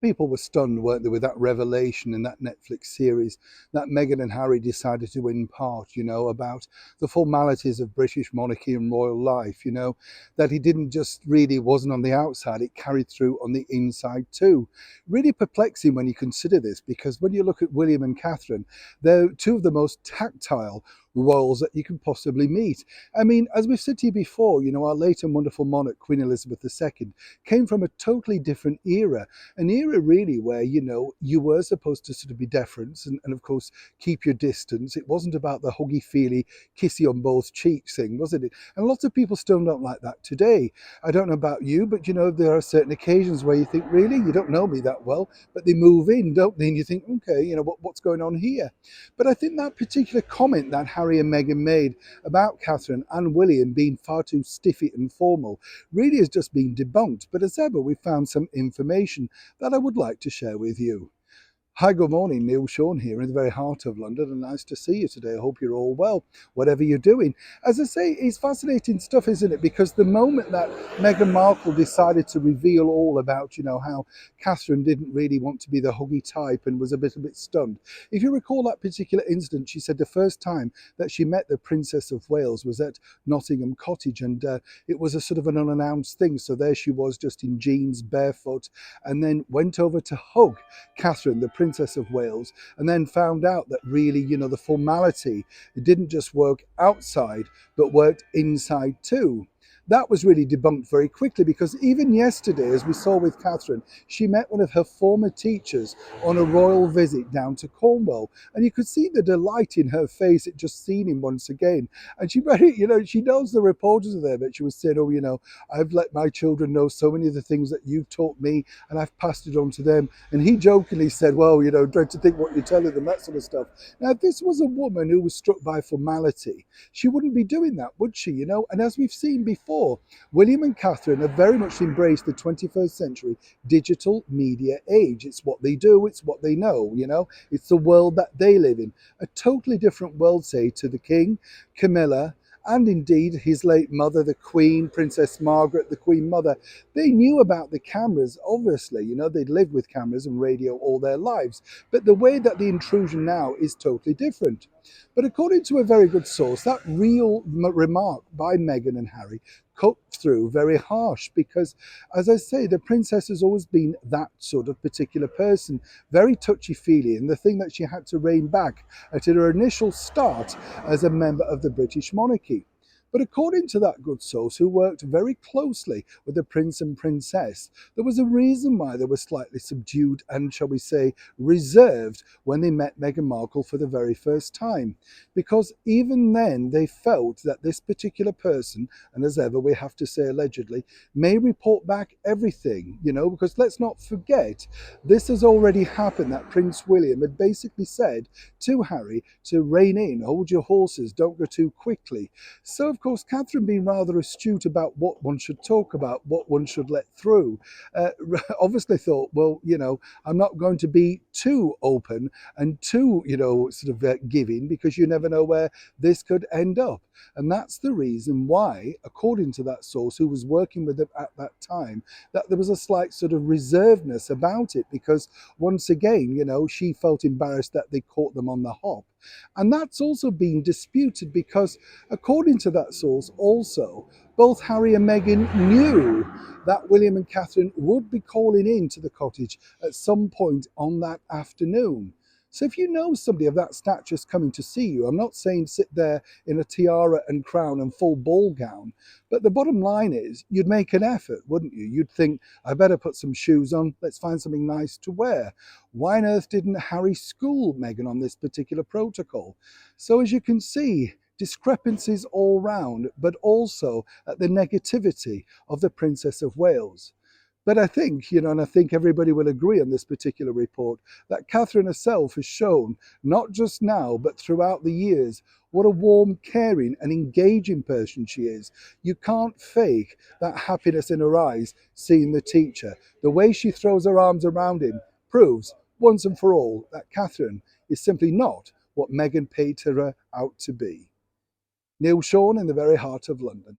People were stunned, weren't they, with that revelation in that Netflix series that Meghan and Harry decided to impart, about the formalities of British monarchy and royal life, that he didn't just really wasn't on the outside, it carried through on the inside too. Really perplexing when you consider this, because when you look at William and Catherine, they're two of the most tactile royals that you can possibly meet. I mean, as we've said to you before, our late and wonderful monarch, Queen Elizabeth II, came from a totally different era, an era really where you were supposed to sort of be deferent and of course keep your distance. It wasn't about the huggy feely kissy on both cheeks thing, wasn't it? And lots of people still don't like that today. I don't know about you, but there are certain occasions where you think, really, you don't know me that well, but they move in, don't they? And you think, okay, what's going on here? But I think that particular comment that Harry and Meghan made about Catherine and William being far too stiffy and formal really has just been debunked. But as ever, we found some information that I would like to share with you. Hi, good morning. Neil Sean here in the very heart of London, and nice to see you today. I hope you're all well, whatever you're doing. As I say, it's fascinating stuff, isn't it? Because the moment that Meghan Markle decided to reveal all about, how Catherine didn't really want to be the huggy type and was a little bit stunned. If you recall that particular incident, she said the first time that she met the Princess of Wales was at Nottingham Cottage, and it was a sort of an unannounced thing. So there she was, just in jeans, barefoot, and then went over to hug Catherine, the Princess of Wales, and then found out that really, the formality, it didn't just work outside, but worked inside too. That was really debunked very quickly, because even yesterday, as we saw with Catherine, she met one of her former teachers on a royal visit down to Cornwall, and you could see the delight in her face at just seeing him once again. And she very, she knows the reporters are there, but she was saying, oh, I've let my children know so many of the things that you've taught me, and I've passed it on to them. And he jokingly said, well, dread to think what you're telling them, that sort of stuff. Now, if this was a woman who was struck by formality, she wouldn't be doing that, would she? And as we've seen before, William and Catherine have very much embraced the 21st century digital media age. It's what they do, it's what they know, it's the world that they live in. A totally different world, say, to the King, Camilla, and indeed his late mother, the Queen, Princess Margaret, the Queen Mother. They knew about the cameras, obviously, they'd lived with cameras and radio all their lives. But the way that the intrusion now is totally different. But according to a very good source, that real remark by Meghan and Harry cut through very harsh, because, as I say, the princess has always been that sort of particular person, very touchy-feely, and the thing that she had to rein back at her initial start as a member of the British monarchy. But according to that good source, who worked very closely with the prince and princess, there was a reason why they were slightly subdued and, shall we say, reserved when they met Meghan Markle for the very first time. Because even then they felt that this particular person, and as ever we have to say allegedly, may report back everything, because let's not forget, this has already happened, that Prince William had basically said to Harry to rein in, hold your horses, don't go too quickly. So, of course, Catherine, being rather astute about what one should talk about, what one should let through, obviously thought, well, I'm not going to be too open and too, sort of giving, because you never know where this could end up. And that's the reason why, according to that source who was working with them at that time, that there was a slight sort of reservedness about it, because once again, she felt embarrassed that they caught them on the hop. And that's also been disputed, because according to that source also, both Harry and Meghan knew that William and Catherine would be calling in to the cottage at some point on that afternoon. So if you know somebody of that stature is coming to see you, I'm not saying sit there in a tiara and crown and full ball gown, but the bottom line is you'd make an effort, wouldn't you? You'd think, I better put some shoes on, let's find something nice to wear. Why on earth didn't Harry school Meghan on this particular protocol? So as you can see, discrepancies all round, but also at the negativity of the Princess of Wales. But I think, and I think everybody will agree on this particular report, that Catherine herself has shown, not just now, but throughout the years, what a warm, caring and engaging person she is. You can't fake that happiness in her eyes seeing the teacher. The way she throws her arms around him proves, once and for all, that Catherine is simply not what Meghan painted her out to be. Neil Sean in the very heart of London.